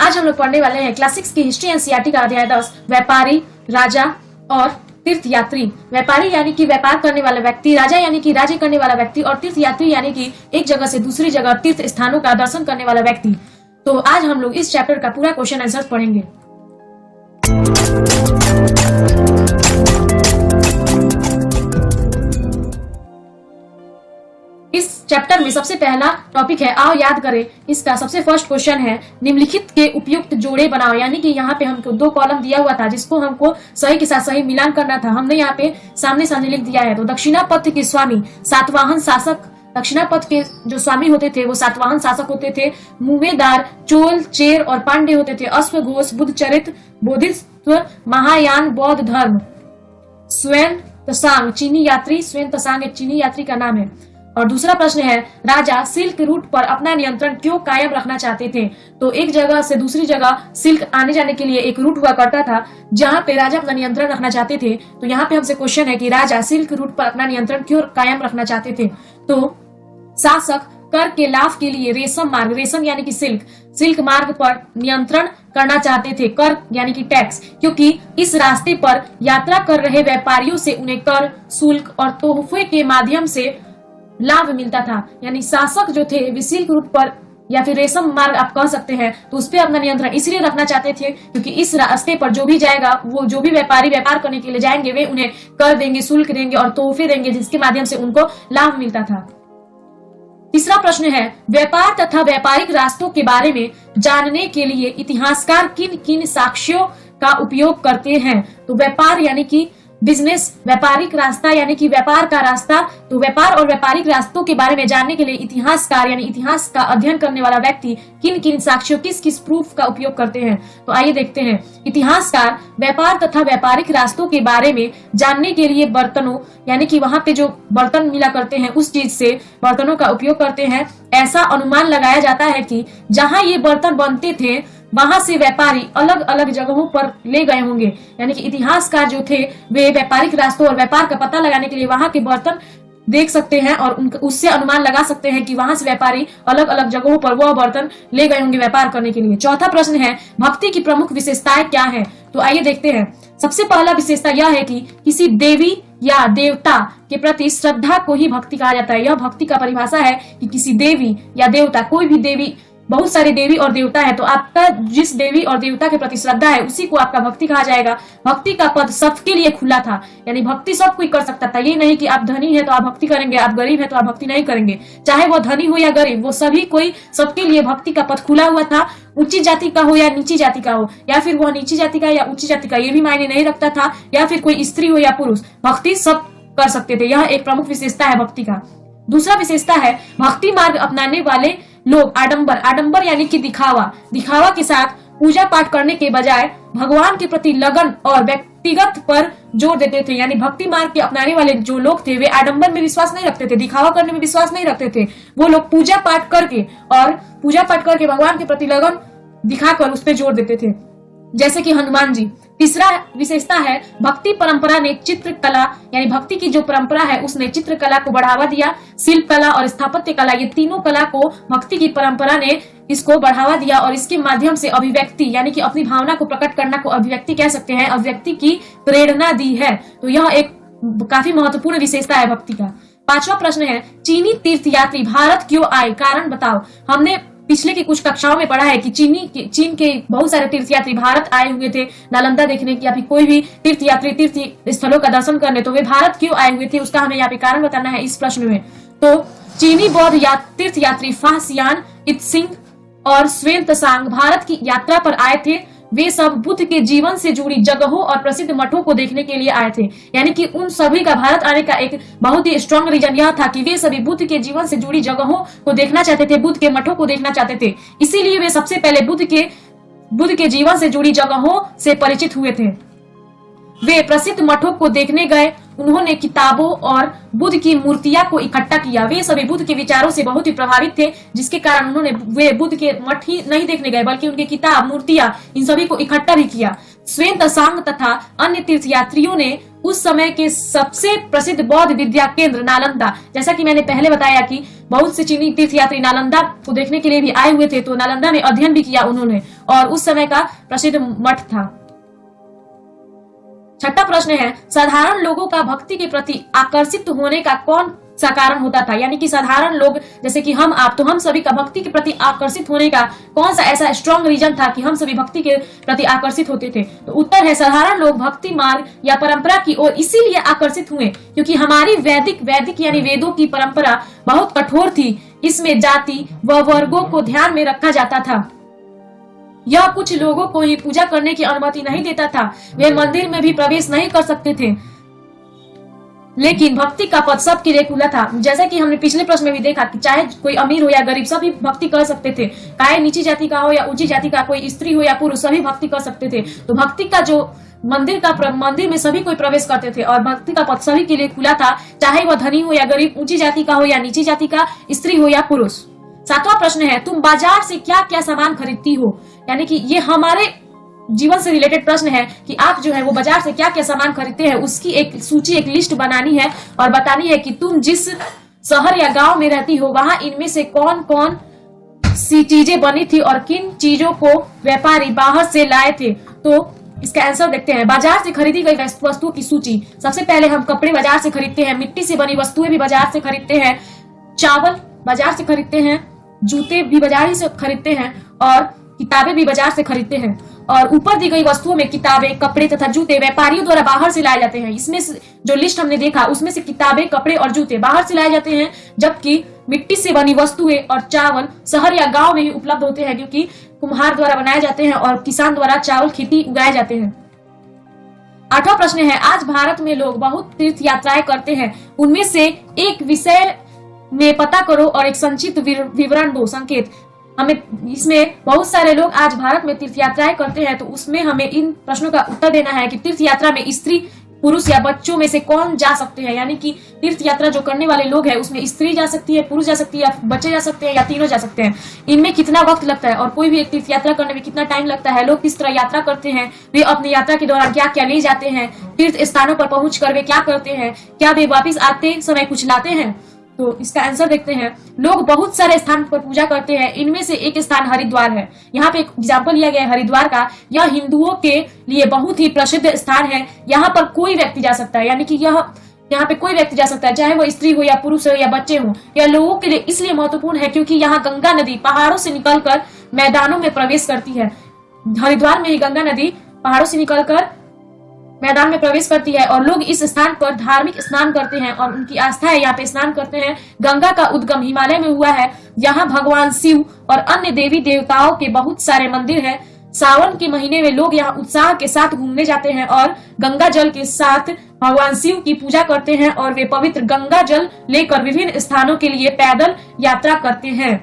आज हम लोग पढ़ने वाले हैं क्लास 6 की हिस्ट्री एनसीईआरटी का अध्याय 10 व्यापारी, राजा और तीर्थयात्री। व्यापारी यानी कि व्यापार करने वाला व्यक्ति, राजा यानी कि राज्य करने वाला व्यक्ति और तीर्थयात्री यानी कि एक जगह से दूसरी जगह तीर्थ स्थानों का दर्शन करने वाला व्यक्ति। तो आज हम लोग इस चैप्टर का पूरा क्वेश्चन आंसर पढ़ेंगे। इस चैप्टर में सबसे पहला टॉपिक है आओ याद करें। इसका सबसे फर्स्ट क्वेश्चन है निम्नलिखित के उपयुक्त जोड़े बनाओ। यानी कि यहाँ पे हमको दो कॉलम दिया हुआ था जिसको हमको सही के साथ सही मिलान करना था। हमने यहाँ पे सामने सामने लिख दिया है। तो दक्षिणापथ के स्वामी सातवाहन शासक, दक्षिणापथ के जो स्वामी होते थे वो सातवाहन शासक होते थे। मुवेदार चोल, चेर और पांडे होते थे। अश्वघोष बुद्धचरित बोधिसत्व महायान बौद्ध धर्म। स्वयं तसांग चीनी यात्री, स्वयं तसांग एक चीनी यात्री का नाम है। और दूसरा प्रश्न है राजा सिल्क रूट पर अपना नियंत्रण क्यों कायम रखना चाहते थे। तो एक जगह से दूसरी जगह सिल्क आने जाने के लिए एक रूट हुआ करता था जहां पे राजा अपना नियंत्रण रखना चाहते थे। तो यहाँ पे हमसे क्वेश्चन है कि राजा सिल्क रूट पर अपना नियंत्रण क्यों कायम रखना चाहते थे। तो शासक कर के लाभ के लिए रेशम मार्ग, रेशम यानी कि सिल्क मार्ग पर नियंत्रण करना चाहते थे। कर यानी कि टैक्स, क्योंकि इस रास्ते पर यात्रा कर रहे व्यापारियों से उन्हें कर, शुल्क और तोहफे के माध्यम से लाभ मिलता था। यानी शासक जो थे वे सिल्क रूट पर या फिर रेशम मार्ग आप कह सकते हैं, तो उस पर अपना नियंत्रण इसलिए रखना चाहते थे क्योंकि इस रास्ते पर जो भी जाएगा, वो जो भी व्यापारी व्यापार करने के लिए जाएंगे वे उन्हें कर देंगे, शुल्क देंगे और तोहफे देंगे जिसके माध्यम से उनको लाभ मिलता था। तीसरा प्रश्न है व्यापार तथा व्यापारिक रास्तों के बारे में जानने के लिए इतिहासकार किन किन साक्ष्यों का उपयोग करते हैं। तो व्यापार यानी कि बिजनेस, व्यापारिक रास्ता यानी कि व्यापार का रास्ता। तो व्यापार और व्यापारिक रास्तों के बारे में जानने के लिए इतिहासकार यानी इतिहास का अध्ययन करने वाला व्यक्ति किन किन साक्ष्यों, किस किस प्रूफ का उपयोग करते हैं। तो आइए देखते हैं। इतिहासकार व्यापार तथा व्यापारिक रास्तों के बारे में जानने के लिए बर्तनों यानी कि वहां पे जो बर्तन मिला करते हैं उस चीज से बर्तनों का उपयोग करते हैं। ऐसा अनुमान लगाया जाता है कि जहां ये बर्तन बनते थे वहां से व्यापारी अलग अलग जगहों पर ले गए होंगे। यानी कि इतिहासकार जो थे वे व्यापारिक रास्तों और व्यापार का पता लगाने के लिए वहां के बर्तन देख सकते हैं और उससे अनुमान लगा सकते हैं कि वहां से व्यापारी अलग अलग जगहों पर वह बर्तन ले गए होंगे व्यापार करने के लिए। चौथा प्रश्न है भक्ति की प्रमुख विशेषताएं क्या है। तो आइए देखते हैं। सबसे पहला विशेषता यह है कि किसी देवी या देवता के प्रति श्रद्धा को ही भक्ति कहा जाता है। यह भक्ति का परिभाषा है कि किसी देवी या देवता, कोई भी देवी, बहुत सारे देवी और देवता है तो आपका जिस देवी और देवता के प्रति श्रद्धा है उसी को आपका भक्ति कहा जाएगा। भक्ति का पद सबके लिए खुला था, यानी भक्ति सब कोई कर सकता था। ये नहीं कि आप धनी है तो आप भक्ति करेंगे, आप गरीब है तो आप भक्ति नहीं करेंगे। चाहे वो धनी हो या गरीब, वो सभी कोई, सबके लिए भक्ति का पद खुला हुआ था। ऊंची जाति का हो या नीची जाति का हो, या फिर वह नीची जाति का या ऊंची जाति का, ये भी मायने नहीं रखता था। या फिर कोई स्त्री हो या पुरुष, भक्ति सब कर सकते थे। यह एक प्रमुख विशेषता है भक्ति का। दूसरा विशेषता है भक्ति मार्ग अपनाने वाले लोग आडंबर, आडंबर यानी कि दिखावा के साथ पूजा पाठ करने के बजाय भगवान के प्रति लगन और व्यक्तिगत पर जोर देते थे। यानी भक्ति मार्ग के अपनाने वाले जो लोग थे वे आडंबर में विश्वास नहीं रखते थे, दिखावा करने में विश्वास नहीं रखते थे। वो लोग पूजा पाठ करके भगवान के प्रति लगन दिखाकर उस पर जोर देते थे, जैसे कि हनुमान जी। तीसरा विशेषता है भक्ति परंपरा ने चित्रकला यानी भक्ति की जो परंपरा है उसने चित्रकला को बढ़ावा दिया। शिल्प कला और स्थापत्य कला, ये तीनों कला को भक्ति की परंपरा ने इसको बढ़ावा दिया और इसके माध्यम से अभिव्यक्ति यानी कि अपनी भावना को प्रकट करना को अभिव्यक्ति कह सकते हैं, अभिव्यक्ति की प्रेरणा दी है। तो यह एक काफी महत्वपूर्ण विशेषता है भक्ति का। पांचवा प्रश्न है चीनी तीर्थयात्री भारत क्यों आए, कारण बताओ। हमने पिछले की कुछ कक्षाओं में पढ़ा है कि चीन के बहुत सारे तीर्थयात्री भारत आए हुए थे नालंदा देखने की या फिर कोई भी तीर्थयात्री तीर्थ स्थलों का दर्शन करने। तो वे भारत क्यों आए हुए थे उसका हमें यहाँ पे कारण बताना है इस प्रश्न में। तो चीनी बौद्ध तीर्थयात्री फाहसियान, इत्सिंग और स्वयं तसांग भारत की यात्रा पर आए थे। वे सब बुद्ध के जीवन से जुड़ी जगहों और प्रसिद्ध मठों को देखने के लिए आए थे। यानी कि उन सभी का भारत आने का एक बहुत ही स्ट्रॉन्ग रीजन यह था कि वे सभी बुद्ध के जीवन से जुड़ी जगहों को देखना चाहते थे, बुद्ध के मठों को देखना चाहते थे। इसीलिए वे सबसे पहले बुद्ध के जीवन से जुड़ी जगहों से परिचित हुए थे। वे प्रसिद्ध मठों को देखने गए, उन्होंने किताबों और बुद्ध की मूर्तियां को इकट्ठा किया। वे सभी बुद्ध के विचारों से बहुत ही प्रभावित थे जिसके कारण वे बुद्ध के मठ ही नहीं देखने गए बल्कि उनके किताब, मूर्तियां, इन सभी को इकट्ठा भी किया। स्वयं तसांग तथा अन्य तीर्थयात्रियों ने उस समय के सबसे प्रसिद्ध बौद्ध विद्या केंद्र नालंदा, जैसा कि मैंने पहले बताया कि बहुत से चीनी तीर्थयात्री नालंदा को देखने के लिए भी आए हुए थे, तो नालंदा में अध्ययन भी किया उन्होंने। और उस समय का प्रसिद्ध मठ था। छठा प्रश्न है, साधारण लोगों का भक्ति के प्रति आकर्षित होने का कौन सा कारण होता था? यानी कि साधारण लोग जैसे कि हम आप, तो हम सभी का भक्ति के प्रति आकर्षित होने का कौन सा ऐसा स्ट्रॉन्ग रीजन था कि हम सभी भक्ति के प्रति आकर्षित होते थे? तो उत्तर है, साधारण लोग भक्ति मार्ग या परंपरा की ओर इसीलिए आकर्षित हुए क्योंकि हमारी वैदिक यानी वेदों की परंपरा बहुत कठोर थी। इसमें जाति व वर्गों को ध्यान में रखा जाता था। यह कुछ लोगों को ही पूजा करने की अनुमति नहीं देता था, वे मंदिर में भी प्रवेश नहीं कर सकते थे। लेकिन भक्ति का पथ सबके लिए खुला था। जैसा कि हमने पिछले प्रश्न में भी देखा कि चाहे कोई अमीर हो या गरीब, सभी भक्ति कर सकते थे। चाहे नीची जाति का हो या ऊंची जाति का, कोई स्त्री हो या पुरुष, सभी भक्ति कर सकते थे। तो भक्ति का जो मंदिर में सभी कोई प्रवेश करते थे और भक्ति का पथ सभी के लिए खुला था, चाहे वह धनी हो या गरीब, ऊंची जाति का हो या नीची जाति का, स्त्री हो या पुरुष। सातवां प्रश्न है, तुम बाजार से क्या क्या सामान खरीदती हो? यानी कि ये हमारे जीवन से रिलेटेड प्रश्न है कि आप जो है वो बाजार से क्या क्या सामान खरीदते हैं, उसकी एक सूची, एक लिस्ट बनानी है और बतानी है कि तुम जिस शहर या गांव में रहती हो वहां इनमें से कौन कौन सी चीजें बनी थी और किन चीजों को व्यापारी बाहर से लाए थे। तो इसका आंसर देखते हैं। बाजार से खरीदी गई वस्तुओं की सूची। सबसे पहले हम कपड़े बाजार से खरीदते हैं, मिट्टी से बनी वस्तुएं भी बाजार से खरीदते हैं, चावल बाजार से खरीदते हैं, जूते भी बाजार ही से खरीदते हैं और किताबें भी बाजार से खरीदते हैं। और ऊपर दी गई वस्तुओं में किताबें, कपड़े तथा जूते व्यापारियों द्वारा बाहर से लाए जाते हैं। इसमें जो लिस्ट हमने देखा उसमें से किताबें, कपड़े और जूते बाहर से लाए जाते हैं, जबकि मिट्टी से बनी वस्तुएं और चावल शहर या गांव में ही उपलब्ध होते हैं क्योंकि कुम्हार द्वारा बनाए जाते हैं और किसान द्वारा चावल खेती उगाए जाते हैं। आठवां प्रश्न है, आज भारत में लोग बहुत तीर्थ यात्राएं करते हैं, उनमें से एक विषय में पता करो और एक संक्षिप्त विवरण दो। संकेत, हमें इसमें बहुत सारे लोग आज भारत में तीर्थ यात्राएं करते हैं, तो उसमें हमें इन प्रश्नों का उत्तर देना है कि तीर्थ यात्रा में स्त्री, पुरुष या बच्चों में से कौन जा सकते हैं। यानी कि तीर्थ यात्रा जो करने वाले लोग हैं उसमें स्त्री जा सकती है, पुरुष जा सकती है, या बच्चे जा सकते हैं, या तीनों जा सकते हैं। इनमें कितना वक्त लगता है और कोई भी एक तीर्थ यात्रा करने में कितना टाइम लगता है, लोग किस तरह यात्रा करते हैं, वे अपनी यात्रा के दौरान क्या क्या ले जाते हैं, तीर्थ स्थानों पर पहुंच कर वे क्या करते हैं, क्या वे वापिस आते समय कुछ लाते हैं। तो इसका आंसर देखते हैं। लोग बहुत सारे स्थान पर पूजा करते हैं, इनमें से एक स्थान हरिद्वार है। यहाँ पे एक एग्जाम्पल लिया गया है हरिद्वार का। यह हिंदुओं के लिए बहुत ही प्रसिद्ध स्थान है। यहाँ पर कोई व्यक्ति जा सकता है, यानी कि यहाँ पे कोई व्यक्ति जा सकता है, चाहे वो स्त्री हो या पुरुष हो या बच्चे हो। यह लोगों के लिए इसलिए महत्वपूर्ण है क्योंकि यहाँ गंगा नदी पहाड़ों से निकलकर मैदानों में प्रवेश करती है। हरिद्वार में ही गंगा नदी पहाड़ों से निकलकर मैदान में प्रवेश करती है और लोग इस स्थान पर धार्मिक स्नान करते हैं और उनकी आस्था है, यहाँ पे स्नान करते हैं। गंगा का उद्गम हिमालय में हुआ है। यहाँ भगवान शिव और अन्य देवी देवताओं के बहुत सारे मंदिर हैं। सावन के महीने में लोग यहाँ उत्साह के साथ घूमने जाते हैं और गंगा जल के साथ भगवान शिव की पूजा करते हैं और वे पवित्र गंगा जल लेकर विभिन्न स्थानों के लिए पैदल यात्रा करते हैं।